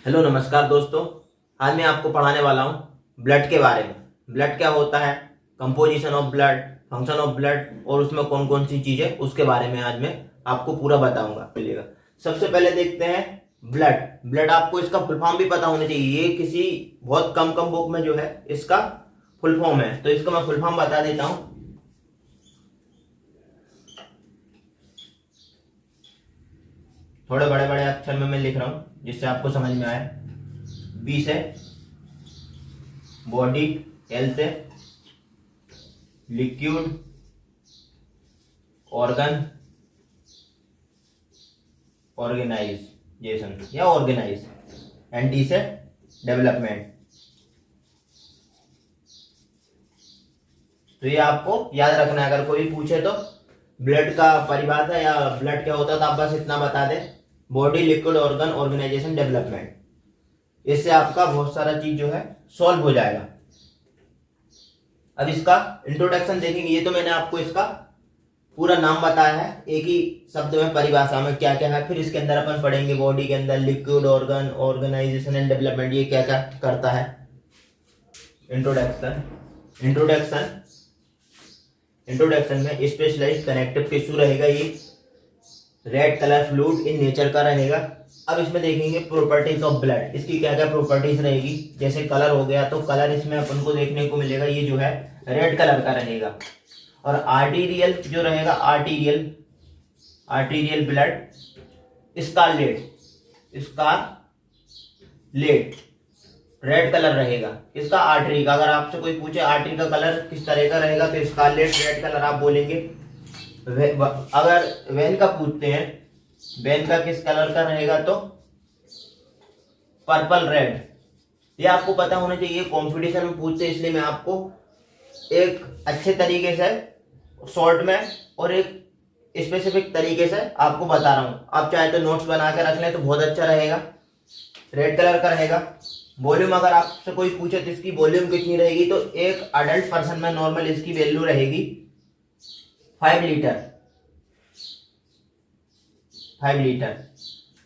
Hello नमस्कार दोस्तों। आज मैं आपको पढ़ाने वाला हूँ ब्लड के बारे में। ब्लड क्या होता है, composition of blood, function of blood और उसमें कौन कौन सी चीजें, उसके बारे में आज मैं आपको पूरा बताऊंगा। मिलेगा। सबसे पहले देखते हैं ब्लड। ब्लड आपको इसका फुल फॉर्म भी पता होना चाहिए। ये किसी बहुत कम कम बुक में जो है इसका फुल फॉर्म है, तो इसका मैं फुल फॉर्म बता देता हूँ। थोड़े बड़े बड़े अक्षर में मैं लिख रहा हूँ जिससे आपको समझ में आए। बी से बॉडी, एल से लिक्विड, ऑर्गन, ऑर्गेनाइजेशन या ऑर्गेनाइज, एंड डी से डेवलपमेंट। तो ये आपको याद रखना है। अगर कोई पूछे तो ब्लड का परिभाषा या ब्लड क्या होता है तो आप बस इतना बता दें, body, liquid, organ, organization, development. इससे आपका बहुत सारा चीज जो है सॉल्व हो जाएगा। अब इसका इंट्रोडक्शन देखेंगे। ये तो मैंने आपको इसका पूरा नाम बताया है, एक ही शब्द में परिभाषा में क्या क्या है। फिर इसके अंदर अपन पढ़ेंगे बॉडी के अंदर liquid, organ, organization and development, ये क्या क्या करता है। इंट्रोडक्शन में स्पेशलाइज्ड कनेक्टिव टिश्यू रहेगा। ये red colour fluid in nature का रहेगा। अब इसमें देखेंगे प्रॉपर्टीज ऑफ ब्लड। इसकी क्या क्या प्रॉपर्टीज रहेगी। जैसे कलर हो गया तो कलर इसमें अपन को देखने को मिलेगा, ये जो है रेड कलर का रहेगा। और आर्टीरियल जो रहेगा, arterial blood scarlet red colour रहेगा। इसका आर्टरी का, अगर आपसे कोई पूछे आर्टरी का कलर किस तरह का रहेगा तो स्कारलेट रेड कलर आप बोलेंगे। अगर वेन का पूछते हैं, वेन का किस कलर का रहेगा तो पर्पल रेड। ये आपको पता होना चाहिए, कंपटीशन में पूछते हैं, इसलिए मैं आपको एक अच्छे तरीके से शॉर्ट में और एक स्पेसिफिक तरीके से आपको बता रहा हूं। आप चाहे तो नोट्स बना के रख लें तो बहुत अच्छा रहेगा। रेड कलर का रहेगा। वॉल्यूम, अगर आपसे कोई पूछे तो इसकी वॉल्यूम कितनी रहेगी तो एक अडल्ट पर्सन में नॉर्मल इसकी वैल्यू रहेगी 5 लीटर। 5 लीटर।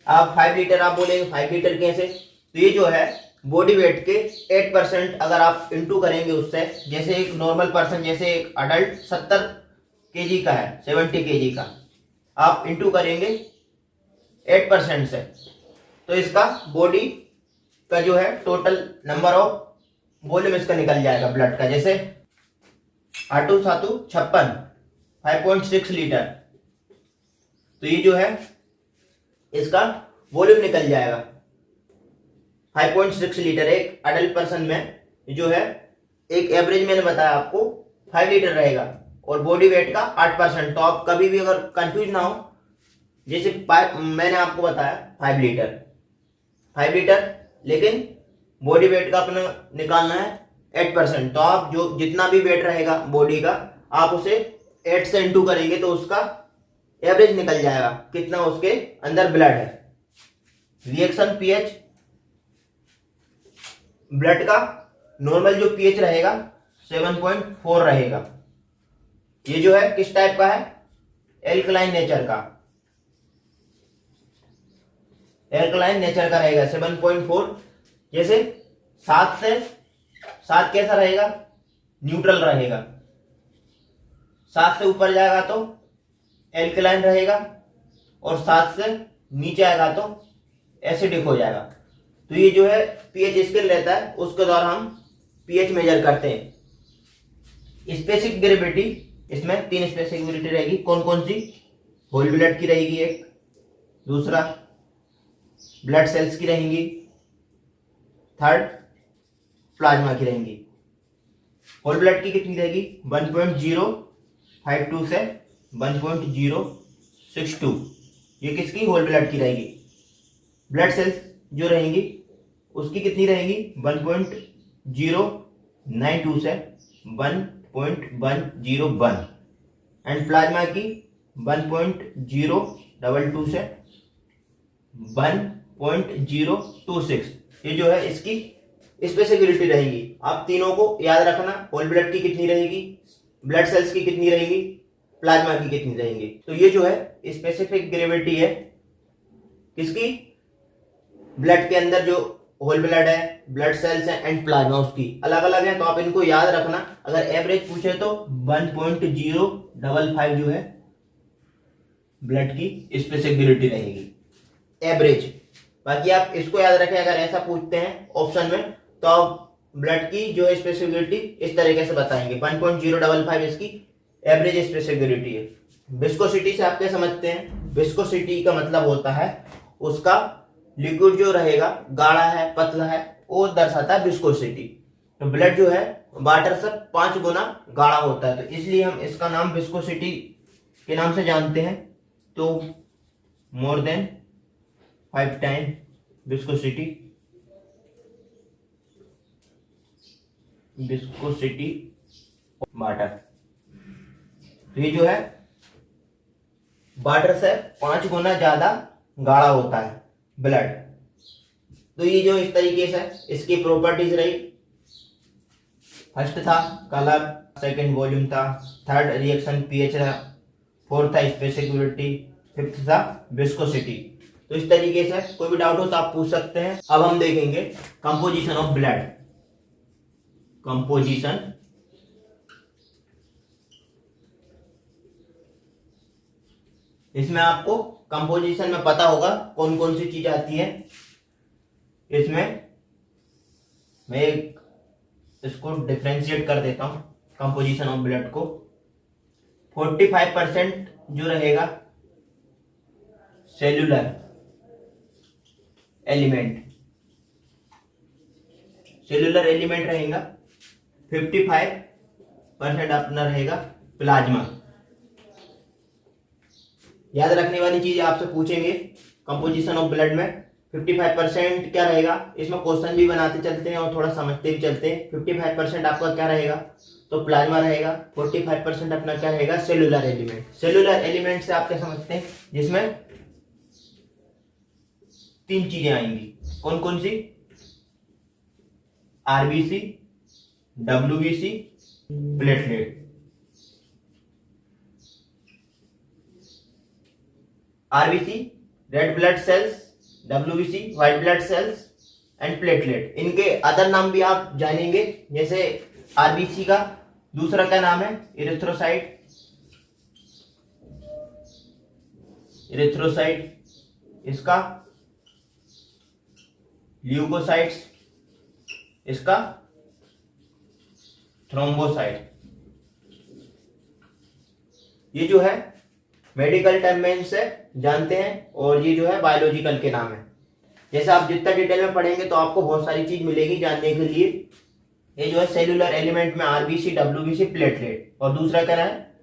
आप 5 लीटर आप बोलेंगे 5 लीटर कैसे, तो ये जो है बॉडी वेट के 8% अगर आप इंटू करेंगे उससे, जैसे एक नॉर्मल पर्सन, जैसे एक अडल्ट 70 केजी का है, 70 केजी का, आप इंटू करेंगे 8% से, तो इसका बॉडी का जो है टोटल नंबर ऑफ वॉल्यूम इसका निकल जाएगा ब्लड का। जैसे 8 7 56 5.6 लीटर, तो ये जो है इसका वॉल्यूम निकल जाएगा 5.6 लीटर। एक अडल्ट पर्सन में जो है एक एवरेज मैंने बताया आपको 5 लीटर रहेगा और बॉडी वेट का 8%। तो आप कभी भी अगर कंफ्यूज ना हो, जैसे मैंने आपको बताया 5 लीटर, लेकिन बॉडी वेट का अपना निकालना है 8%। तो आप जो जितना भी वेट रहेगा बॉडी का, आप उसे 8 से इंटू करेंगे तो उसका एवरेज निकल जाएगा कितना उसके अंदर ब्लड है। रिएक्शन पीएच, ब्लड का नॉर्मल जो पीएच रहेगा 7.4 रहेगा। ये जो है किस टाइप का है, एल्कलाइन नेचर का, एल्कलाइन नेचर का रहेगा 7.4। जैसे 7 कैसा रहेगा, न्यूट्रल रहेगा। 7 से ऊपर जाएगा तो एल्कलाइन रहेगा और 7 से नीचे आएगा तो एसिडिक हो जाएगा। तो ये जो है पीएच स्केल रहता है, उसके द्वारा हम पीएच मेजर करते हैं। स्पेसिफिक ग्रेविटी, इसमें 3 स्पेसिफिक ग्रेविटी रहेगी। कौन कौन सी, होल ब्लड की रहेगी एक, दूसरा ब्लड सेल्स की रहेंगी, थर्ड प्लाज्मा की रहेंगी। होल ब्लड की कितनी रहेगी 1.052 से 1.062, ये किसकी, होल ब्लड की रहेगी। ब्लड सेल्स जो रहेंगी उसकी कितनी रहेगी 1.092 से 1.101 एंड प्लाज्मा की 1.022 से 1.026। ये जो है इसकी स्पेसिफिसिटी रहेगी। आप तीनों को याद रखना, होल ब्लड की कितनी रहेगी, ब्लड सेल्स की कितनी रहेगी, प्लाज्मा की कितनी रहेंगी। तो ये जो है स्पेसिफिक ग्रेविटी है किसकी, ब्लड के अंदर जो होल ब्लड है, ब्लड सेल्स है एंड प्लाज्मा उसकी अलग अलग है, तो आप इनको याद रखना। अगर एवरेज पूछे तो 1.055 जो है ब्लड की स्पेसिफिसिटी रहेगी, एवरेज। बाकी आप इसको याद रखें, अगर ऐसा पूछते हैं ऑप्शन में तो आप ब्लड की जो स्पेसिफिसिटी इस तरीके से बताएंगे, 1.055 इसकी एवरेज स्पेसिफिसिटी है। विस्कोसिटी से आप क्या समझते हैं? विस्कोसिटी का मतलब होता है उसका लिक्विड जो रहेगा गाढ़ा है पतला है, वो दर्शाता है विस्कोसिटी। तो ब्लड जो है वाटर से 5 गुना गाढ़ा होता है, तो इसलिए हम इसका नाम विस्कोसिटी के नाम से जानते हैं। तो more than 5 time viscosity water. तो ये जो है वाटर से 5 गुना ज्यादा गाढ़ा होता है ब्लड। तो ये जो इस तरीके से इसकी प्रॉपर्टीज रही, फर्स्ट था कलर, सेकंड वॉल्यूम था, थर्ड रिएक्शन पीएच था, फोर्थ था स्पेसिफिसिटी, फिफ्थ था विस्कोसिटी। तो इस तरीके से कोई भी डाउट हो तो आप पूछ सकते हैं। अब हम देखेंगे कंपोजिशन ऑफ ब्लड। कंपोजिशन, इसमें आपको कंपोजिशन में पता होगा कौन कौन सी चीज आती है। इसमें मैं इसको डिफरेंशिएट कर देता हूं कंपोजिशन ऑफ ब्लड को। 45% जो रहेगा सेल्यूलर एलिमेंट, सेल्यूलर एलिमेंट रहेगा। 55% अपना रहेगा प्लाज्मा। याद रखने वाली चीज आपसे पूछेंगे कंपोजिशन ऑफ ब्लड में 55% क्या रहेगा। इसमें क्वेश्चन भी बनाते चलते हैं और थोड़ा समझते भी चलते हैं। 55% आपका क्या रहेगा तो प्लाज्मा रहेगा, 45% अपना क्या रहेगा सेल्यूलर एलिमेंट। सेल्यूलर एलिमेंट से आप क्या समझते हैं, जिसमें 3 चीजें आएंगी। कौन कौन सी? RBC, WBC, platelet. RBC red blood cells, WBC white blood cells and platelet. इनके अदर नाम भी आप जानेंगे, जैसे आरबीसी का दूसरा क्या नाम है? Erythrocyte, erythrocyte. इसका ल्यूकोसाइट्स, इसका थ्रोम्बोसाइट। ये जो है मेडिकल टर्म में से जानते हैं और ये जो है बायोलॉजिकल के नाम है। जैसे आप जितना डिटेल में पढ़ेंगे तो आपको बहुत सारी चीज मिलेगी जानने के लिए। ये जो है सेल्यूलर एलिमेंट में आरबीसी, डब्ल्यूबीसी, प्लेटलेट, और दूसरा क्या है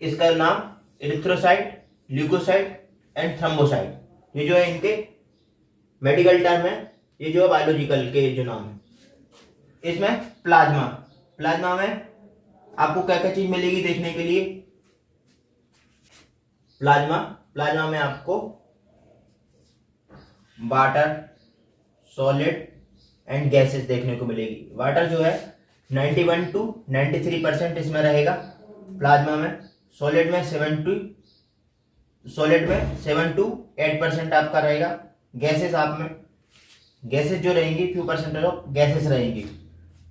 इसका नाम इरिथ्रोसाइट, ल्यूकोसाइट एंड थ्रोम्बोसाइट। ये जो है इनके मेडिकल टर्म है, ये जो है बायोलॉजिकल के जो नाम है। इसमें प्लाज्मा, प्लाज्मा में आपको क्या क्या चीज मिलेगी देखने के लिए। प्लाज्मा में आपको वाटर, सॉलिड एंड गैसेस देखने को मिलेगी। वाटर जो है 91 to 93% इसमें रहेगा प्लाज्मा में। सॉलिड में 7 to 8% आपका रहेगा। गैसेस आप में गैसेस जो रहेंगी फ्यू परसेंटेज ऑफ गैसेस रहेंगी।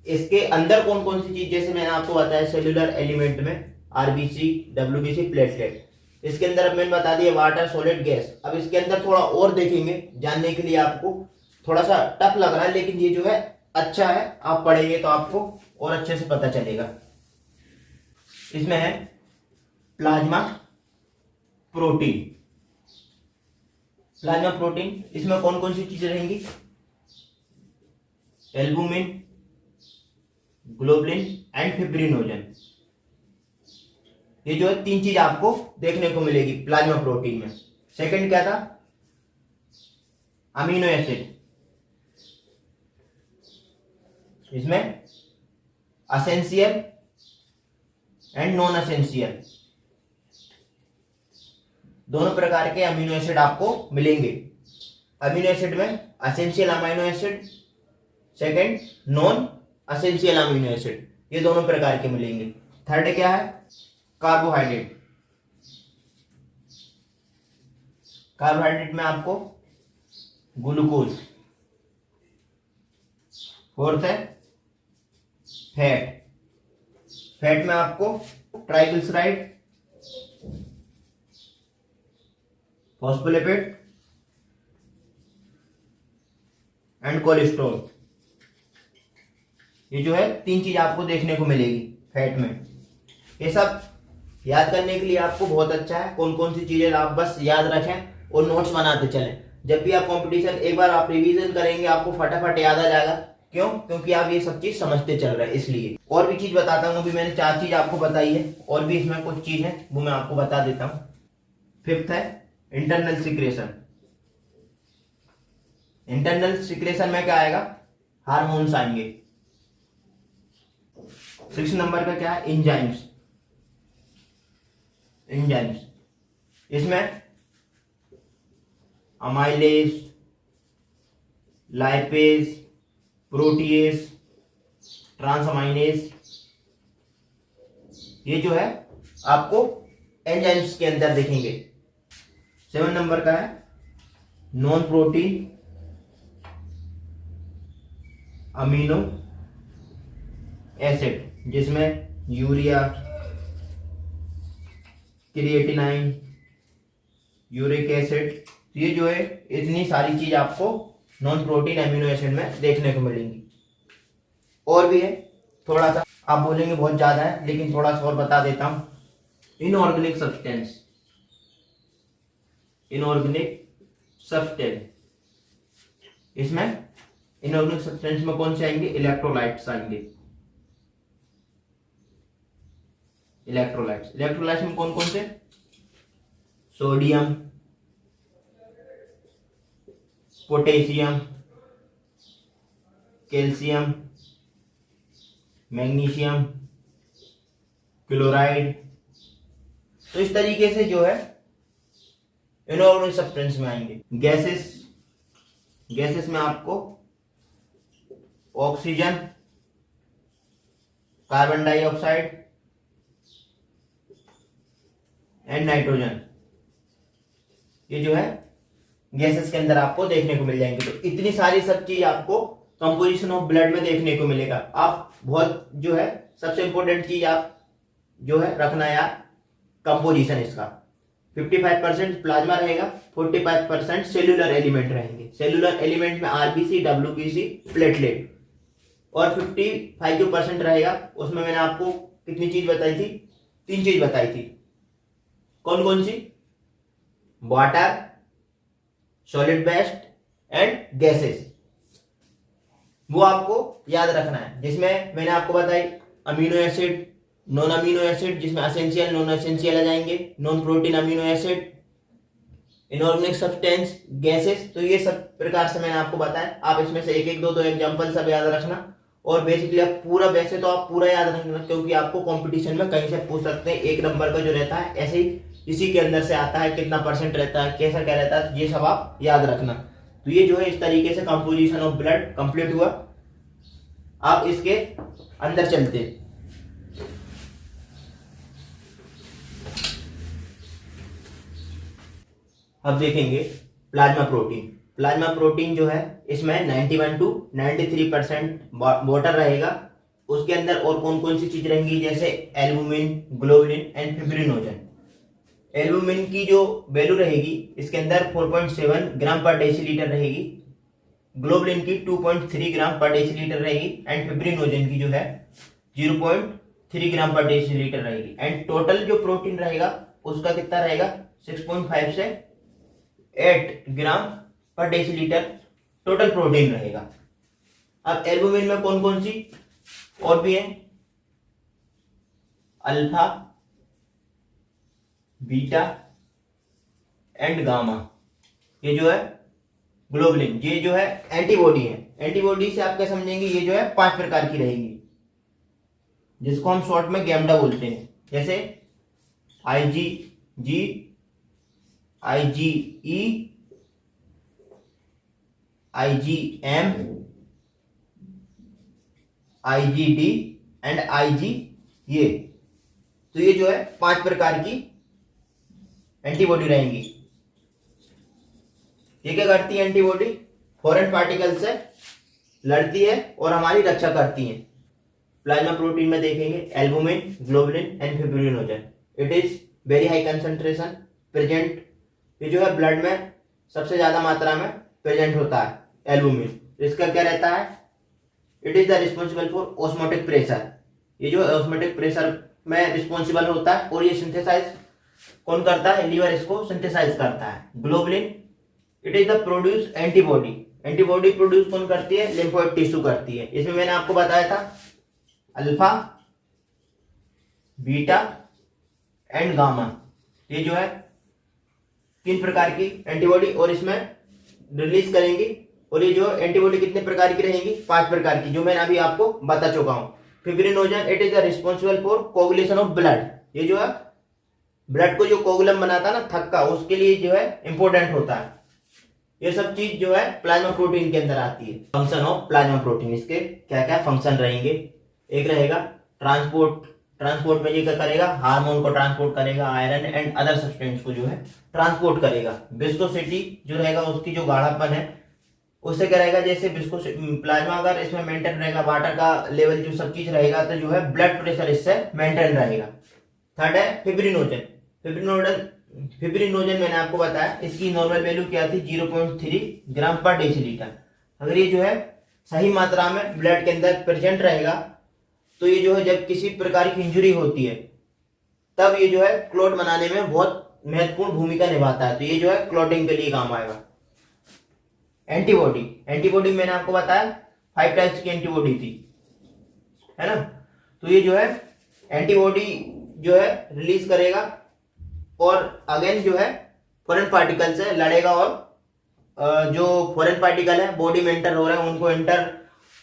इसके अंदर कौन कौन सी चीज, जैसे मैंने आपको बताया सेल्यूलर एलिमेंट में आरबीसी, डब्ल्यूबीसी, प्लेटलेट। इसके अंदर मैंने बता दिया वाटर, सॉलिड, गैस। अब इसके अंदर थोड़ा और देखेंगे जानने के लिए। आपको थोड़ा सा टफ लग रहा है लेकिन ये जो है अच्छा है, आप पढ़ेंगे तो आपको और अच्छे से पता चलेगा। इसमें है प्लाज्मा प्रोटीन। प्लाज्मा प्रोटीन, इसमें कौन कौन सी चीजें रहेंगी? Albumin, globulin and fibrinogen. ये जो है 3 चीज आपको देखने को मिलेगी प्लाज्मा प्रोटीन में। सेकंड क्या था? Amino acid. इसमें असेंशियल एंड नॉन असेंशियल दोनों प्रकार के अमीनो एसिड आपको मिलेंगे। अमीनो एसिड में essential amino acid, second non essential amino acid, ये दोनों प्रकार के मिलेंगे। थर्ड क्या है? कार्बोहाइड्रेट। कार्बोहाइड्रेट में आपको ग्लूकोज। फोर्थ है फैट। फैट में आपको ट्राइग्लिसराइड, फॉस्फोलिपिड एंड कोलेस्ट्रॉल, ये जो है 3 चीज आपको देखने को मिलेगी फैट में। ये सब याद करने के लिए आपको बहुत अच्छा है। कौन कौन सी चीजें आप बस याद रखें और नोट्स बनाते चलें। जब भी आप कंपटीशन एक बार आप रिवीजन करेंगे आपको फटाफट याद आ जाएगा। क्यों? क्योंकि आप ये सब चीज समझते चल रहे हैं इसलिए। और भी चीज बताता हूँ। अभी मैंने 4 चीज आपको बताई है, और भी इसमें कुछ चीज है वो मैं आपको बता देता हूँ। फिफ्थ है इंटरनल सिक्रेशन। इंटरनल सिक्रेशन में क्या आएगा? हार्मोन्स आएंगे। 6 नंबर का क्या है? एंजाइम्स। एंजाइम्स इसमें अमाइलेज, लाइपेज, प्रोटीएज, ट्रांसअमाइनेज, ये जो है आपको एंजाइम्स के अंदर देखेंगे। 7 नंबर का है नॉन प्रोटीन अमीनो एसिड, जिसमें यूरिया, क्रिएटिनाइन, यूरिक एसिड, ये जो है इतनी सारी चीज आपको नॉन प्रोटीन अमीनो एसिड में देखने को मिलेंगी। और भी है थोड़ा सा, आप बोलेंगे बहुत ज्यादा है, लेकिन थोड़ा सा और बता देता हूं। Inorganic substance. इनऑर्गेनिक सब्सटेंस, इसमें इनऑर्गेनिक सब्सटेंस में कौन से आएंगे? इलेक्ट्रोलाइट्स आएंगे। इलेक्ट्रोलाइट्स। इलेक्ट्रोलाइट्स में कौन कौन से? Sodium, potassium, calcium, magnesium, chloride. तो इस तरीके से जो है इनऑर्गेनिक सब्सटेंस में आएंगे। गैसेस। गैसेस में आपको oxygen, carbon dioxide and nitrogen, ये जो है गैसेस के अंदर आपको देखने को मिल जाएंगे। तो इतनी सारी सब चीज आपको कंपोजिशन ऑफ ब्लड में देखने को मिलेगा। आप बहुत जो है सबसे इंपॉर्टेंट चीज आप जो है रखना यार, कंपोजिशन इसका 55% प्लाज्मा रहेगा, 45% सेल्यूलर एलिमेंट रहेंगे। सेल्यूलर एलिमेंट में आरबीसी, डब्ल्यूबीसी, प्लेटलेट, और 55% रहेगा उसमें मैंने आपको कितनी चीज बताई थी? 3 चीज बताई थी। कौन कौन सी? Water, solid waste and gases, वो आपको याद रखना है। जिसमें मैंने आपको बताई amino acid, non amino acid, जिसमें एसेंशियल नॉन एसेंशियल आ जाएंगे, non protein amino acid, inorganic substance, gases. तो ये सब प्रकार से मैंने आपको बताया। आप इसमें से एक एक दो एग्जांपल सब याद रखना। और बेसिकली आप पूरा, वैसे तो आप पूरा याद रखना, क्योंकि आपको कंपटीशन में कहीं से पूछ सकते हैं। 1 नंबर का जो रहता है ऐसे ही इसी के अंदर से आता है, कितना % रहता है, कैसा क्या रहता है, ये सब आप याद रखना। तो ये जो है इस तरीके से कंपोजिशन ऑफ ब्लड कंप्लीट हुआ। आप इसके अंदर चलते, अब देखेंगे प्लाज्मा प्रोटीन। प्लाज्मा प्रोटीन जो है इसमें 91 to 93% वाटर रहेगा। उसके अंदर और कौन कौन सी चीज रहेंगी? जैसे albumin, globulin and fibrinogen. Albumin की जो वैल्यू रहेगी इसके अंदर 4.7 ग्राम पर डेसीलीटर रहेगी, ग्लोबुलिन की 2.3 ग्राम पर डेसीलीटर रहेगी, एंड फिब्रिनोजन की जो है 0.3 ग्राम पर डेसीलीटर रहेगी। एंड टोटल जो प्रोटीन रहेगा उसका कितना रहेगा? 6.5 से 8 ग्राम पर डेसीलीटर टोटल प्रोटीन रहेगा। अब एल्बुमिन में कौन कौन सी और भी है? Alpha, beta and gamma. ये जो है ग्लोबुलिन, ये जो है एंटीबॉडी है। एंटीबॉडी से आप क्या समझेंगे? ये जो है 5 प्रकार की रहेगी, जिसको हम शॉर्ट में गैम्डा बोलते हैं। जैसे IgG, IgE, IgM, IgD and IG। तो ये जो है 5 प्रकार की एंटीबॉडी रहेंगी। ये क्या करती है एंटीबॉडी? फॉरेन पार्टिकल से लड़ती है और हमारी रक्षा करती है। प्लाज्मा प्रोटीन में देखेंगे albumin, globulin and fibrinogen. It is very high concentration present, ये जो है ब्लड में सबसे ज्यादा मात्रा में प्रेजेंट होता है एल्बुमिन। इसका क्या रहता है, it is the responsible for osmotic pressure, ये जो ऑस्मोटिक प्रेशर में रिस्पॉन्सिबल होता है और ये सिंथेसाइज कौन करता है, लीवर इसको सिंथेसाइज करता है। Globulin, it is the produce antibody, antibody produce कौन करती है, लिम्फोइड टिश्यू करती है। इसमें मैंने आपको बताया था अल्फा, बीटा एंड गामा, ये जो है 3 प्रकार की एंटीबॉडी और इसमें रिलीज करेंगी। और ये जो एंटीबॉडी कितने प्रकार की रहेंगी, 5 प्रकार की, जो मैंने अभी आपको बता चुका हूं। Fibrinogen, it is the responsible for coagulation of blood, ये जो है ब्लड को जो कोगुलम बनाता है ना, थक्का, उसके लिए जो है इंपॉर्टेंट होता है। ये सब चीज जो है प्लाज्मा प्रोटीन के अंदर आती है। फंक्शन ऑफ प्लाज्मा प्रोटीन, इसके क्या क्या फंक्शन रहेंगे, एक रहेगा ट्रांसपोर्ट, ट्रांसपोर्ट में ये क्या करेगा, हार्मोन को ट्रांसपोर्ट करेगा, आयरन एंड अदर सब्सटेंस को जो है ट्रांसपोर्ट करेगा। विस्कोसिटी जो रहेगा, उसकी जो गाढ़ापन है उससे क्या रहेगा, जैसे प्लाज्मा अगर इसमें मेंटेन रहेगा, वाटर का लेवल जो सब चीज रहेगा, तो जो है ब्लड प्रेशर इससे मेंटेन रहेगा। थर्ड है फिब्रिनोजन, फिब्रिनोजन मैंने आपको बताया इसकी नॉर्मल वैल्यू क्या थी, 0.3 ग्राम पर डेसीलीटर। अगर ये जो है सही मात्रा में ब्लड के अंदर प्रेजेंट रहेगा तो ये जो है जब किसी प्रकार की इंजरी होती है तब ये जो है क्लॉट बनाने में बहुत महत्वपूर्ण भूमिका निभाता है, तो ये जो है क्लॉटिंग के लिए काम आएगा। एंटीबॉडी, एंटीबॉडी मैंने आपको बताया 5 टाइप्स की एंटीबॉडी थी, है ना। तो ये जो है एंटीबॉडी जो है रिलीज करेगा और अगेन जो है फॉरेन पार्टिकल से लड़ेगा और जो फॉरेन पार्टिकल है बॉडी में एंटर हो रहे हैं उनको एंटर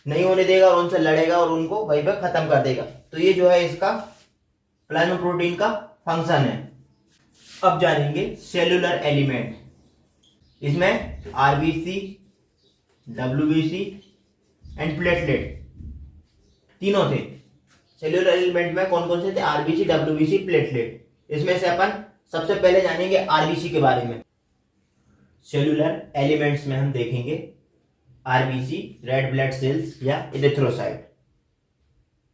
नहीं होने देगा और उनसे लड़ेगा और उनको वहीं पर खत्म कर देगा। तो ये जो है इसका प्लाज्मा प्रोटीन का फंक्शन है। अब जानेंगे सेल्यूलर एलिमेंट, इसमें आरबीसी, डब्ल्यूबीसी एंड प्लेटलेट तीनों थे। सेल्यूलर एलिमेंट में कौन कौन से थे, आरबीसी, डब्ल्यूबीसी, प्लेटलेट। इसमें से अपन सबसे पहले जानेंगे आरबीसी के बारे में। सेल्यूलर एलिमेंट्स में हम देखेंगे आरबीसी, रेड ब्लड सेल्स या इरिथ्रोसाइट,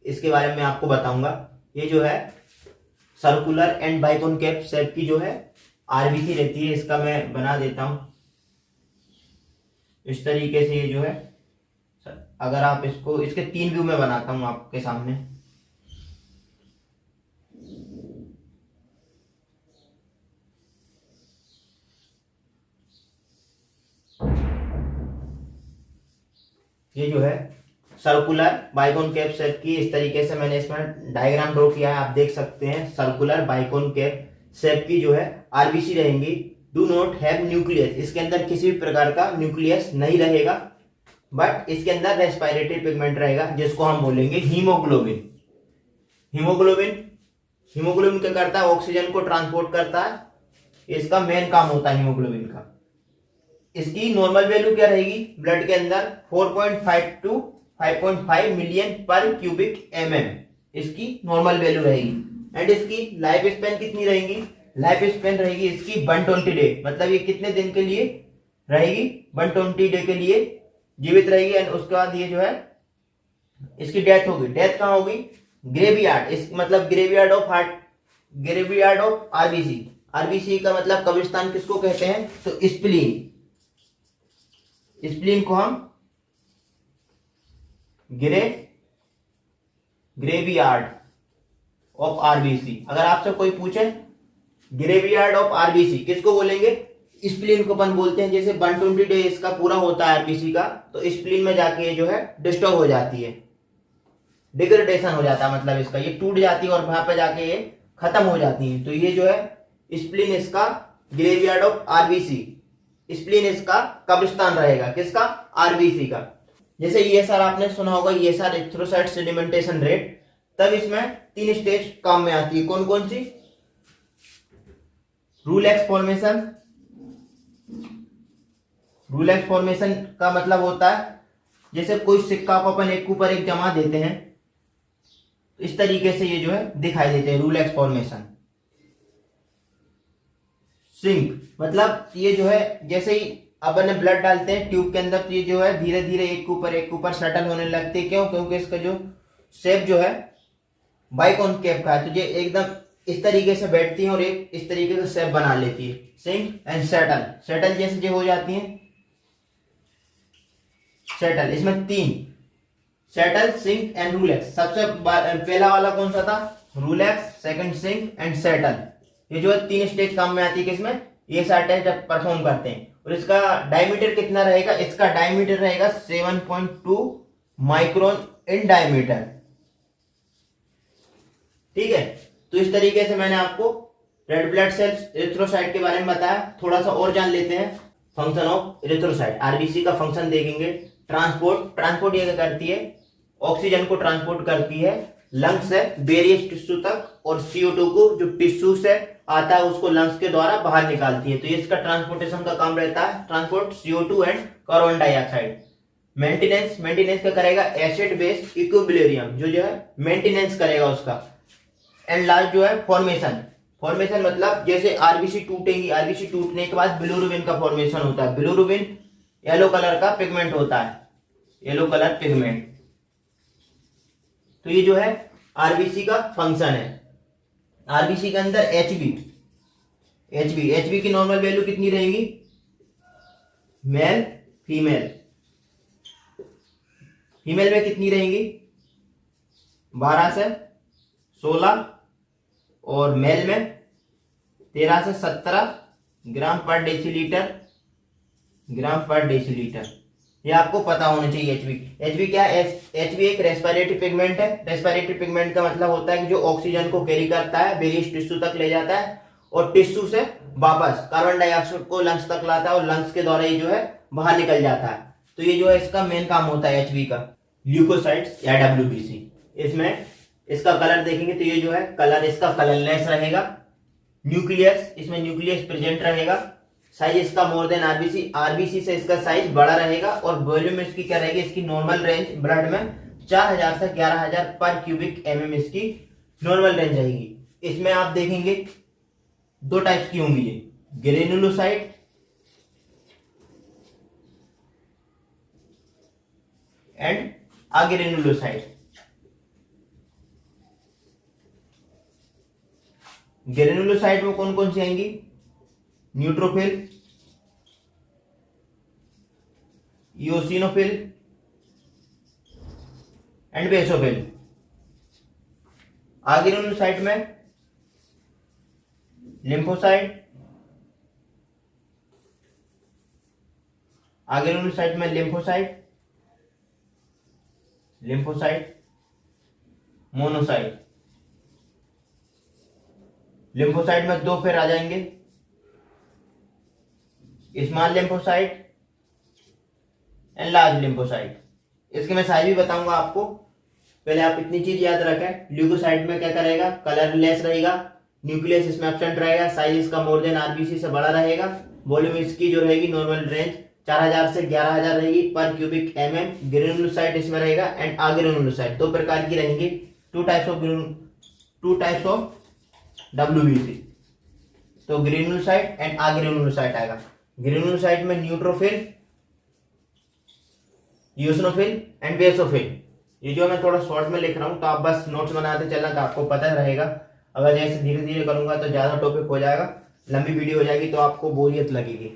इसके बारे में आपको बताऊंगा। ये जो है सर्कुलर एंड बाइकॉनकेव शेप की जो है आरबीसी रहती है, इसका मैं बना देता हूं इस तरीके से। ये जो है अगर आप इसको, इसके 3 व्यू में बनाता हूं आपके सामने। ये जो है सर्कुलर बाइकॉनकेव शेप की, इस तरीके से मैंने इसमें डायग्राम ड्रॉ किया है, आप देख सकते हैं। सर्कुलर बाइकॉनकेव शेप की जो है आरबीसी रहेंगी। डू नॉट हैव न्यूक्लियस, इसके अंदर किसी भी प्रकार का न्यूक्लियस नहीं रहेगा, बट इसके अंदर रेस्पिरेटरी पिगमेंट रहेगा जिसको हम बोलेंगे हीमोग्लोबिन। हीमोग्लोबिन क्या करता है, ऑक्सीजन को ट्रांसपोर्ट करता है, इसका मेन काम होता है हीमोग्लोबिन का। इसकी नॉर्मल वैल्यू क्या रहेगी ब्लड के अंदर, 4.5 to 5.5 मिलियन पर क्यूबिक एमएम इसकी नॉर्मल वैल्यू रहेगी। एंड इसकी लाइफ स्पेन कितनी रहेगी, लाइफ स्पेन रहेगी इसकी 120 डे, मतलब ये कितने दिन के लिए रहेगी, 120 डे के लिए जीवित रहेगी। एंड उसके बाद ये जो है इसकी डेथ होगी। डेथ कहाँ होगी, ग्रेवयार्ड, इस मतलब graveyard of heart, graveyard of RBC. RBC का मतलब कब्रिस्तान किसको कहते हैं, तो स्प्लीन, स्प्लीन को हम ग्रेवयार्ड ऑफ आरबीसी। अगर आपसे कोई पूछे ग्रेवयार्ड ऑफ आरबीसी किसको बोलेंगे, स्प्लीन को अपन बोलते हैं। जैसे 120 डे इसका पूरा होता है आरबीसी का, तो स्प्लीन में जाके ये जो है डिस्टर्ब हो जाती है, डिग्रेडेशन हो जाता है, मतलब इसका ये टूट जाती है और वहां पे जाके ये खत्म हो जाती है। तो ये जो है स्प्लीन इसका ग्रेवयार्ड ऑफ आरबीसी, स्प्लीन इसका कब्रिस्तान रहेगा, किसका, आरबीसी का। जैसे ईएसआर आपने सुना होगा, ईएसआर एरिथ्रोसाइट सेडिमेंटेशन रेट, तब इसमें 3 स्टेज काम में आती है। कौन कौन सी, rouleaux formation. Rouleaux formation का मतलब होता है जैसे कोई सिक्का को अपन एक ऊपर एक जमा देते हैं, इस तरीके से ये जो है दिखाई देते हैं, रूल एक्स फॉर्मेशन। सिंक मतलब ये जो है जैसे ही अब अपने ब्लड डालते हैं ट्यूब के अंदर, तो ये जो है धीरे धीरे एक के ऊपर सेटल होने लगती है। क्यों? क्योंकि इसका जो शेप जो है बाइकॉन्केव का है, तो ये एकदम इस तरीके से बैठती है और एक इस तरीके से शेप बना लेती है। सिंक एंड सेटल, सेटल जैसे जो हो जाती है सेटल, इसमें 3 सेटल, सिंक एंड रूलेक्स। सबसे पहला वाला कौन सा था? रूलेक्स, सेकंड सिंक एंड सेटल। ये जो है 3 स्टेज काम में आती है किसमें? ये सारे जब परफॉर्म करते हैं। और इसका डायमीटर कितना रहेगा? इसका डायमीटर रहेगा 7.2 माइक्रोन इन डायमीटर। ठीक है, तो इस तरीके से मैंने आपको रेड ब्लड सेल्स इरिथ्रोसाइट के बारे में बताया। थोड़ा सा और जान लेते हैं फंक्शन ऑफ इरिथ्रोसाइट। आरबीसी का फंक्शन देखेंगे। ट्रांसपोर्ट ये क्या करती है? ऑक्सीजन को ट्रांसपोर्ट करती है लंग्स से वेरियस टिश्यू तक, और CO2 को जो टिश्यू से आता है उसको लंग्स के द्वारा बाहर निकालती है। तो ये इसका ट्रांसपोर्टेशन का काम रहता है, transport CO2 and carbon dioxide. Maintenance क्या करेगा? एसिड बेस इक्विलिब्रियम जो है मेंटेनेंस करेगा उसका। एंड लास्ट जो है फॉर्मेशन मतलब जैसे आरबीसी टूटेगी, आरबीसी टूटने के बाद बिलिरुबिन का फॉर्मेशन होता है। बिलिरुबिन येलो कलर का पिगमेंट होता है, येलो कलर पिगमेंट। तो ये जो है आरबीसी का फंक्शन है। आरबीसी के अंदर एचबी की नॉर्मल वैल्यू कितनी रहेगी? मेल फीमेल में कितनी रहेंगी? 12 से 16, और मेल में 13 से 17 ग्राम पर डेसीलीटर। ये आपको पता होना चाहिए। एचबी क्या है? एचबी एक रेस्पिरेटरी पिगमेंट है। रेस्पिरेटरी पिगमेंट का मतलब होता है कि जो ऑक्सीजन को कैरी करता है, वेरियस टिश्यू तक ले जाता है, और टिश्यू से वापस कार्बन डाइऑक्साइड को लंग्स तक लाता है, और लंग्स के द्वारा ये जो है बाहर निकल जाता है। तो ये जो है इसका मेन काम होता है एचबी का। ल्यूकोसाइट्स या WBC, इसमें इसका कलर देखेंगे तो ये जो है कलर इसका कलरलेस रहेगा। न्यूक्लियस, इसमें न्यूक्लियस प्रेजेंट रहेगा। साइज इसका मोर देन आरबीसी से इसका साइज बड़ा रहेगा, और वॉल्यूम इसकी क्या रहेगी? इसकी नॉर्मल रेंज ब्लड में 4000 से 11000 पर क्यूबिक mm इसकी नॉर्मल रेंज रहेगी। इसमें आप देखेंगे 2 टाइप्स की होंगी, ये ग्रेनुलोसाइट एंड अग्रेनुलोसाइट। ग्रेनुलोसाइट में कौन कौन सी आएंगी? Neutrophil, eosinophil and basophil. Agranulocyte में लिम्फोसाइट, मोनोसाइट। लिम्फोसाइट में 2 फिर आ जाएंगे, small lymphocyte and large lymphocyte. इसके मैं साइज भी बताऊंगा आपको। पहले आप इतनी चीज याद रखें, ल्यूकोसाइट में क्या करेगा? कलरलेस रहेगा, न्यूक्लियस इसमें एब्सेंट रहेगा, साइज इसका मोर देन आरबीसी से बड़ा रहेगा, वॉल्यूम इसकी जो रहेगी नॉर्मल रेंज 4000 से 11000 रहेगी पर क्यूबिक mm। ग्रेनुलोसाइट इसमें रहेगा एंड अग्रेनुलोसाइट। 2 प्रकार की रहेंगी, 2 टाइप्स ऑफ WBC। तो ग्रेनुलोसाइट एंड अग्रेनुलोसाइट आएगा। ग्रेनुलोसाइट में न्यूट्रोफिल, यूसिनोफिल एंड बेसोफिल। ये जो मैं थोड़ा शॉर्ट में लिख रहा हूं, तो आप बस नोट्स बनाते चलना, तो आपको पता रहेगा। अगर जैसे धीरे धीरे करूंगा तो ज्यादा टॉपिक हो जाएगा, लंबी वीडियो हो जाएगी, तो आपको बोरियत लगेगी।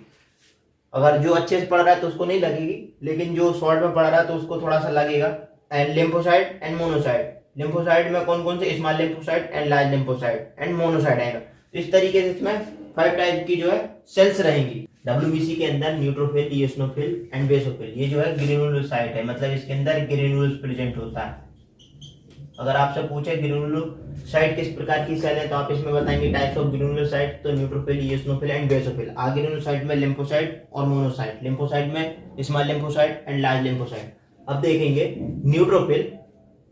अगर जो अच्छे से पढ़ रहा है तो उसको नहीं लगेगी, लेकिन जो शॉर्ट में पढ़ रहा है तो उसको थोड़ा सा लगेगा। And lymphocyte and monocyte. Lymphocyte में कौन कौन से? Small lymphocyte and large lymphocyte and monocyte आएगा। तो इस तरीके से इसमें 5 टाइप की जो है सेल्स रहेंगी WBC के अंदर। Neutrophil, eosinophil and basophil. ये जो है ग्रेनुलोसाइट है, मतलब इसके अंदर ग्रेनुल्स प्रेजेंट होता है। अगर आपसे पूछे ग्रेनुलोसाइट किस प्रकार की सेल है, तो आप इसमें बताएंगे टाइप्स ऑफ ग्रेनुलोसाइट, तो neutrophil, eosinophil and basophil. Granulocyte में लिम्फोसाइट और मोनोसाइट। लिम्फोसाइट में small lymphocyte and large lymphocyte. अब देखेंगे न्यूट्रोफिल,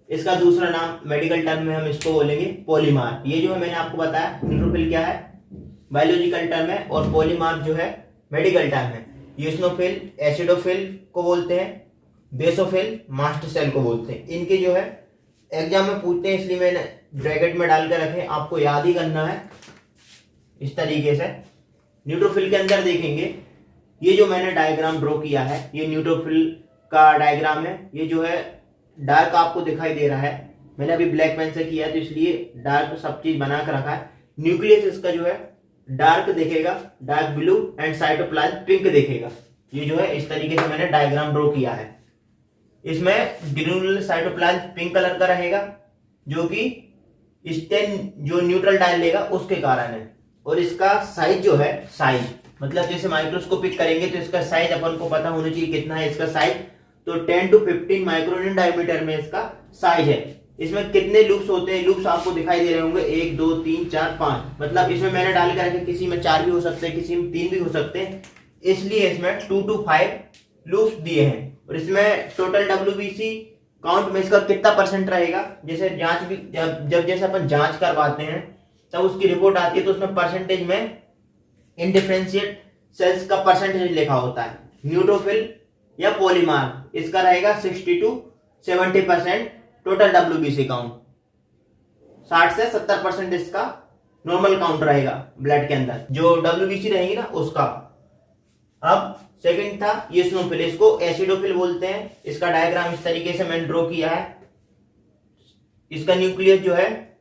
इसका दूसरा नाम मेडिकल टर्म में हम इसको बोलेंगे पॉलीमार्फ। ये जो है मैंने आपको बताया, न्यूट्रोफिल क्या है बायोलॉजिकल टर्म है, और पॉलीमार्फ जो है मेडिकल टर्म है। इओसिनोफिल एसिडोफिल को बोलते हैं, बेसोफिल मास्ट सेल को बोलते हैं। इनके जो है एग्जाम में पूछते हैं, इसलिए मैंने ब्रैकेट में डाल कर रखे, आपको याद ही करना है इस तरीके से। न्यूट्रोफिल के अंदर देखेंगे, ये जो मैंने डायग्राम ड्रॉ किया है ये न्यूट्रोफिल का डायग्राम है। ये जो है डार्क आपको दिखाई दे रहा है, मैंने अभी ब्लैक पेन से किया तो इसलिए डार्क सब चीज बना कर रखा है। न्यूक्लियस इसका जो है डार्क दिखेगा, dark blue, and cytoplasm pink दिखेगा। ये जो है इस तरीके से मैंने डायग्राम ड्रॉ किया है। इसमें ग्रेनुलर साइटोप्लाज्म पिंक कलर का रहेगा जो कि स्टेन जो न्यूट्रल डायल लेगा उसके कारण है। और इसका साइज जो है, साइज मतलब जैसे माइक्रोस्कोपिक करेंगे तो इसका साइज अपन को पता होना चाहिए कितना है इसका साइज। तो 10 to 15 माइक्रोन इन डायमीटर में इसका साइज है। इसमें कितने लूप्स होते हैं, लूप्स आपको दिखाई दे रहे होंगे 1 2 3 4 5, मतलब इसमें मैंने डाल कर रखे, किसी में 4 भी हो सकते हैं, किसी में 3 भी हो सकते हैं, इसलिए इसमें 2 to 5 लूप्स दिए हैं। और इसमें टोटल WBC काउंट में इसका कितना परसेंट रहेगा, जैसे जांच भी जब जैसे अपन जांच करवाते हैं तब उसकी रिपोर्ट आती है तो उसमें परसेंटेज में इनडिफरेंशिएट सेल्स का परसेंटेज लिखा होता है। न्यूट्रोफिल या पॉलीमार इसका रहेगा 60 to 70% टोटल WBC काउंट, 60 से 70% इसका नॉर्मल काउंट रहेगा ब्लड के अंदर जो WBC रहेगी ना उसका। अब सेकंड था ईओसिनोफिल, इसको एसिडोफिल बोलते हैं। इसका डायग्राम इस तरीके से मैंने ड्रॉ किया है। इसका न्यूक्लियस जो है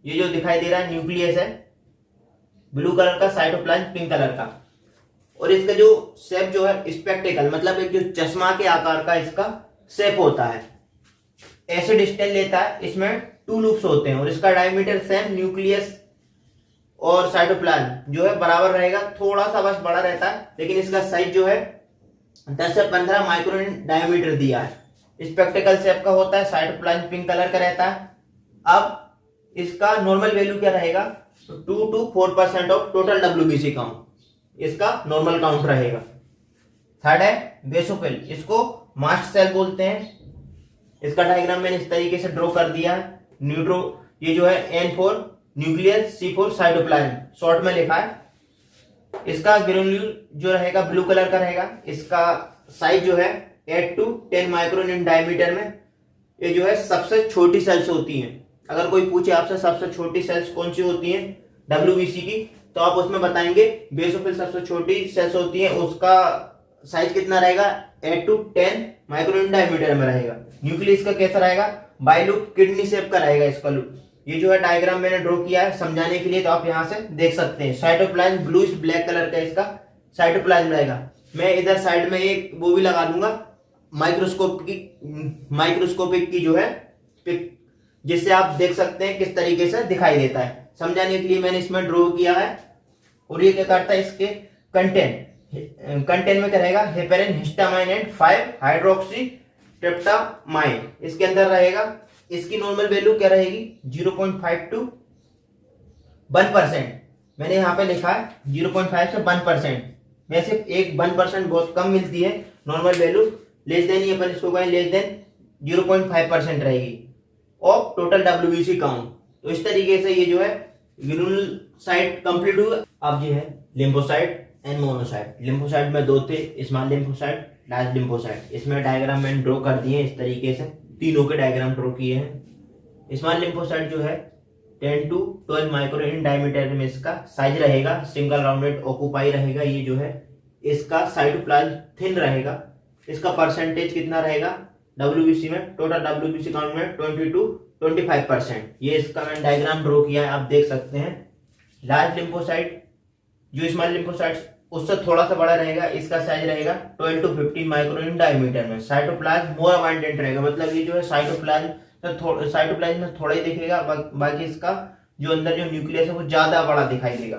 ये जो दिखाई दे रहा है न्यूक्लियस है ब्लू कलर का, साइटोप्लाज्म पिंक कलर का। और इसका जो शेप जो है स्पेक्टिकल, मतलब एक जो चश्मा के आकार का इसका शेप होता है। एसिड स्टेन लेता है, इसमें 2 लूप्स होते हैं और इसका डायमीटर सेम न्यूक्लियस और साइटोप्लाज्म जो है बराबर रहेगा, थोड़ा सा बस बड़ा रहता है, लेकिन इसका साइज जो है 10 से 15 माइक्रोन डायमीटर दिया है। स्पेक्टिकल शेप का होता है, साइटोप्लाज्म पिंक कलर का रहता है। अब इसका नॉर्मल वैल्यू क्या रहेगा, 2 to 4% of total WBC count इसका नॉर्मल काउंट रहेगा। थर्ड है बेसोफिल, इसको मास्ट सेल बोलते हैं। इसका डायग्राम मैंने इस तरीके से ड्रॉ कर दिया है। न्यूट्रो ये जो है N4 nucleus, C4 cytoplasm short में लिखा है। इसका ग्रेन्यूल जो रहेगा ब्लू कलर का रहेगा। इसका साइज जो है 8 to 10 माइक्रोन इन डायमीटर में। ये जो है सबसे छोटी सेल्स होती हैं। अगर कोई पूछे आपसे सबसे छोटी सेल्स कौन सी होती हैं WBC की, तो आप उसमें बताएंगे बेसोफिल सबसे छोटी सेल्स होती है, उसका साइज कितना रहेगा 8 to 10 माइक्रोन डायमीटर में रहेगा। न्यूक्लियस का कैसा रहेगा, बाइलूप किडनी शेप का रहेगा इसका लूप। ये जो है डायग्राम मैंने ड्रॉ किया है समझाने के लिए, तो आप यहां से देख सकते हैं। साइटोप्लाज्म ब्लूइश ब्लैक कलर का इसका साइटोप्लाज्म रहेगा। मैं इधर साइड में एक वो भी लगा दूंगा माइक्रोस्कोपिक की जो है पिक, जिससे आप देख सकते हैं किस तरीके से दिखाई देता है। समझाने के लिए मैंने इसमें ड्रॉ किया है। और ये क्या करता है, इसके कंटेंट में क्या रहेगा, heparin, histamine and 5 hydroxy tryptamine इसके अंदर रहेगा। इसकी नॉर्मल वैल्यू क्या रहेगी 0.5 to 1%। मैंने यहाँ पे लिखा है 0.5 से 1%। वैसे एक 1% बहुत कम मिलती है, नॉर्मल वैल्यू लेस देन ही अपन इसको कहें लेस देन 0.5% रहेगी ऑफ टोटल WBC काउंट। तो इस तरीके से ये जो है ग्रेनुलोसाइट कंप्लीट हुआ। अब ये है लिम्फोसाइट एंड मोनोसाइट। लिम्फोसाइट में 2 थे, स्मॉल लिम्फोसाइट, लार्ज लिम्फोसाइट। इसमें डायग्राम मैंने ड्रॉ कर दिए इस तरीके से, तीनों के डायग्राम ड्रॉ किए हैं। स्मॉल लिम्फोसाइट जो है 10 to 12 माइक्रोन इन डायमीटर में इसका साइज रहेगा, सिंगल राउंडेड ऑक्यूपाई रहेगा। ये जो है इसका साइटोप्लाज्म थिन रहेगा। इसका परसेंटेज कितना रहेगा WBC में, टोटल WBC काउंट में 20 to 25%। ये इसका मैंने डायग्राम ड्रॉ किया है, आप देख सकते हैं। लार्ज लिम्फोसाइट जो स्मॉल लिम्फोसाइट उससे थोड़ा सा बड़ा रहेगा, इसका साइज रहेगा 12 to 15 माइक्रोन इन डायमीटर में। साइटोप्लाज्म मोर अबांडेंट रहेगा, मतलब ये जो है साइटोप्लाज्म में थोड़ा ही दिखेगा, बाकी इसका जो अंदर जो न्यूक्लियस है वो ज्यादा बड़ा दिखाई देगा।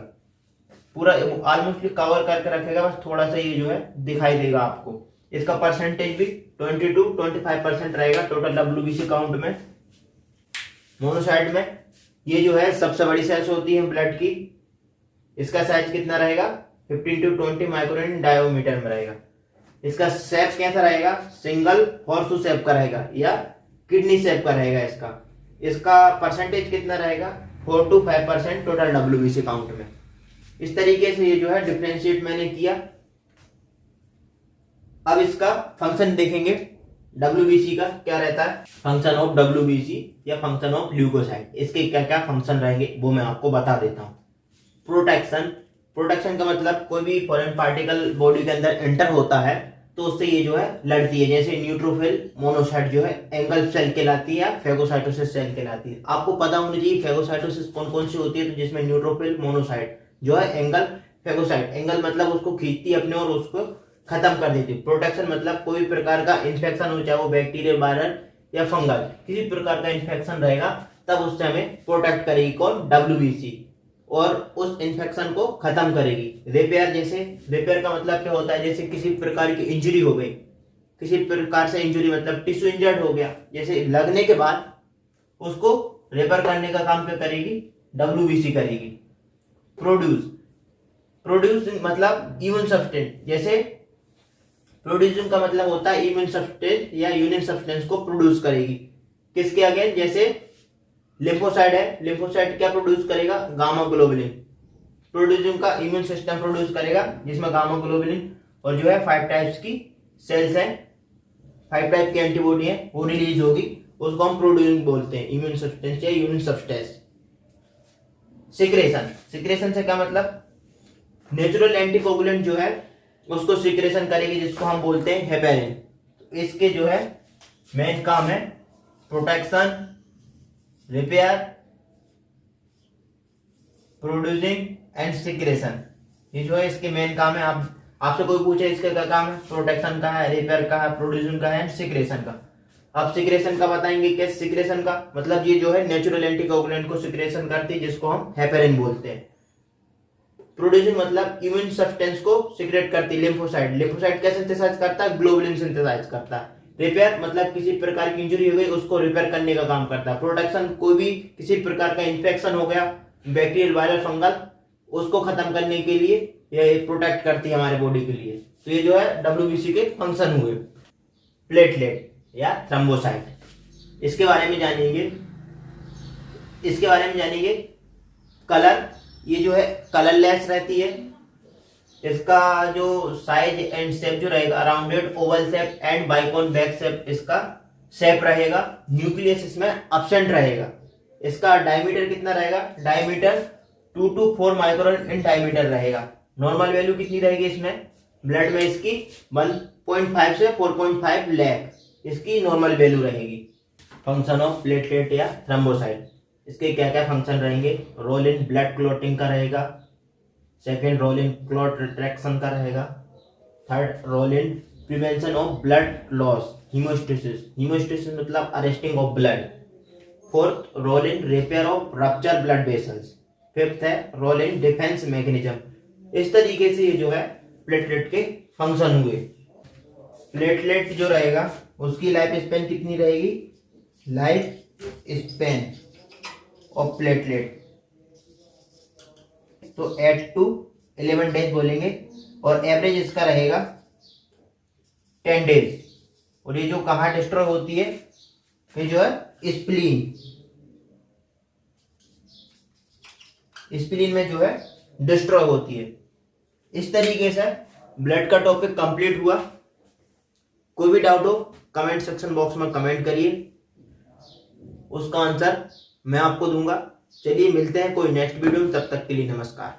पूरा ऑलमोस्ट कवर करके रखेगा, बस थोड़ा सा ये जो है दिखाई देगा आपको। इसका परसेंटेज भी 20 to 25% रहेगा टोटल WBC काउंट में। मोनोसाइट में ये जो है सबसे बड़ी सेल्स होती है ब्लड की। इसका साइज कितना रहेगा 15 to 20 माइक्रोन डायोमीटर में रहेगा। इसका शेप कैसा रहेगा, सिंगल हॉर्सशू शेप का रहेगा या किडनी शेप का रहेगा। इसका परसेंटेज कितना रहेगा 4 to 5% टोटल WBC काउंट में। इस तरीके से ये जो है डिफरेंशिएट मैंने किया। अब इसका फंक्शन देखेंगे WBC का क्या रहता है, फंक्शन ऑफ WBC या फंक्शन ऑफ ल्यूकोसाइट। इसके क्या क्या फंक्शन रहेंगे वो मैं आपको बता देता हूं। प्रोटेक्शन, प्रोटेक्शन का मतलब कोई भी फॉरेन पार्टिकल बॉडी के अंदर एंटर होता है तो उससे ये जो है लड़ती है। जैसे न्यूट्रोफिल मोनोसाइट जो है एंगल सेल कहलाती है, फेगोसाइटोसिस सेल कहलाती है। आपको पता होना चाहिए फेगोसाइटोसिस कौन कौन सी होती है, तो जिसमें न्यूट्रोफिल मोनोसाइट जो है एंगल फेगोसाइट, एंगल मतलब उसको खींचती है अपने और उसको खत्म कर देती है। प्रोटेक्शन मतलब कोई प्रकार का इन्फेक्शन हो, चाहे वो बैक्टीरियल, वायरल या फंगल, किसी प्रकार का इन्फेक्शन रहेगा तब उससे हमें प्रोटेक्ट करेगी कौन, WBC, और उस इन्फेक्शन को खत्म करेगी। रिपेयर, जैसे रिपेयर का मतलब क्या होता है, जैसे किसी प्रकार की इंजरी हो गई, किसी प्रकार से इंजरी मतलब टिश्यू इंजर्ड हो गया, जैसे लगने के बाद उसको रिपेयर करने का काम क्या करेगी, WBC करेगी। प्रोड्यूस, प्रोड्यूस मतलब इम्यून सब्सटेंस, जैसे प्रोड्यूसिंग का मतलब होता है इम्यून सब्सटेंस या यूनियन सब्सटेंस को प्रोड्यूस करेगी। किसके अगेंस्ट, जैसे लिम्फोसाइट है, लिम्फोसाइट क्या प्रोड्यूस करेगा, गामा ग्लोबुलिन। प्रोड्यूसिंग का इम्यून सिस्टम प्रोड्यूस करेगा जिसमें गामा ग्लोबुलिन और जो है 5 टाइप्स की सेल्स हैं, 5 टाइप की एंटीबॉडी है, वो रिलीज होगी, उसको हम प्रोड्यूसिंग बोलते हैं, इम्यून सब्सटेंस या यूनियन सब्सटेंस। सिक्रेशन, सिक्रेशन से क्या मतलब, नेचुरल एंटीकोगुलेंट जो है उसको सिक्रेशन करेगी जिसको हम बोलते हैं हेपेरिन। इसके जो है मेन काम है protection, repair, producing and secretion, ये जो है इसके मेन काम है। आप आपसे कोई पूछे इसका क्या काम है, प्रोटेक्शन का है, रिपेयर का है, प्रोड्यूसिंग का है, सिक्रेशन का। आप सिक्रेशन का बताएंगे, कैसे सिक्रेशन का मतलब, ये जो है नेचुरल एंटीकोगुलेंट को सिक्रेशन करती है जिसको हम हेपेरिन बोलते हैं। प्रोड्यूसिंग मतलब इम्यून सब्सटेंस को सिक्रेट करती है, लिम्फोसाइट, लिम्फोसाइट क्या सिंथेसाइज करता है, ग्लोबुलिन सिंथेसाइज करता है। रिपेयर मतलब किसी प्रकार की इंजरी हो गई उसको रिपेयर करने का काम करता है। प्रोटेक्शन कोई भी किसी प्रकार का इन्फेक्शन हो गया, बैक्टीरियल, वायरल, फंगल, उसको खत्म करने के लिए ये प्रोटेक्ट करती है हमारे बॉडी के लिए। तो ये जो है WBC के फंक्शन हुए। प्लेटलेट या थ्रोम्बोसाइट, इसके बारे में जानेंगे, इसके बारे में जानेंगे। कलर, ये जो है कलरलेस रहती है, इसका जो साइज एंड शेप जो रहेगा rounded oval shape and biconcave shape इसका शेप रहेगा। न्यूक्लियस इसमें एब्सेंट रहेगा। इसका डायमीटर कितना रहेगा, diameter 2 to 4 micron in diameter रहेगा। नॉर्मल वैल्यू कितनी रहेगी इसमें, ब्लड में इसकी 1.5 से 4.5 लाख इसकी नॉर्मल वैल्यू रहेगी। फंक्शन ऑफ प्लेटलेट या थ्रोम्बोसाइट, इसके क्या क्या फंक्शन रहेंगे, रोल इन ब्लड क्लॉटिंग का रहेगा, second role in clot retraction का रहेगा, third role in prevention of blood loss, haemostasis, haemostasis मतलब arresting of blood, fourth role in repair of rupture blood vessels, fifth है role in defence mechanism. इस तरीके से ये जो है प्लेटलेट के फंक्शन हुए। प्लेटलेट जो रहेगा उसकी लाइफ स्पेन कितनी रहेगी, लाइफ स्पेन ऑफ प्लेटलेट तो 8 to 11 डेज बोलेंगे, और एवरेज इसका रहेगा 10 डेज। और ये जो कहाँ डिस्ट्रॉय होती है, ये जो है स्प्लीन, स्प्लीन में जो है डिस्ट्रॉय होती है। इस तरीके से ब्लड का टॉपिक कंप्लीट हुआ। कोई भी डाउट हो कमेंट सेक्शन बॉक्स में कमेंट करिए, उसका आंसर मैं आपको दूंगा। चलिए मिलते हैं कोई नेक्स्ट वीडियो में, तब तक के लिए नमस्कार।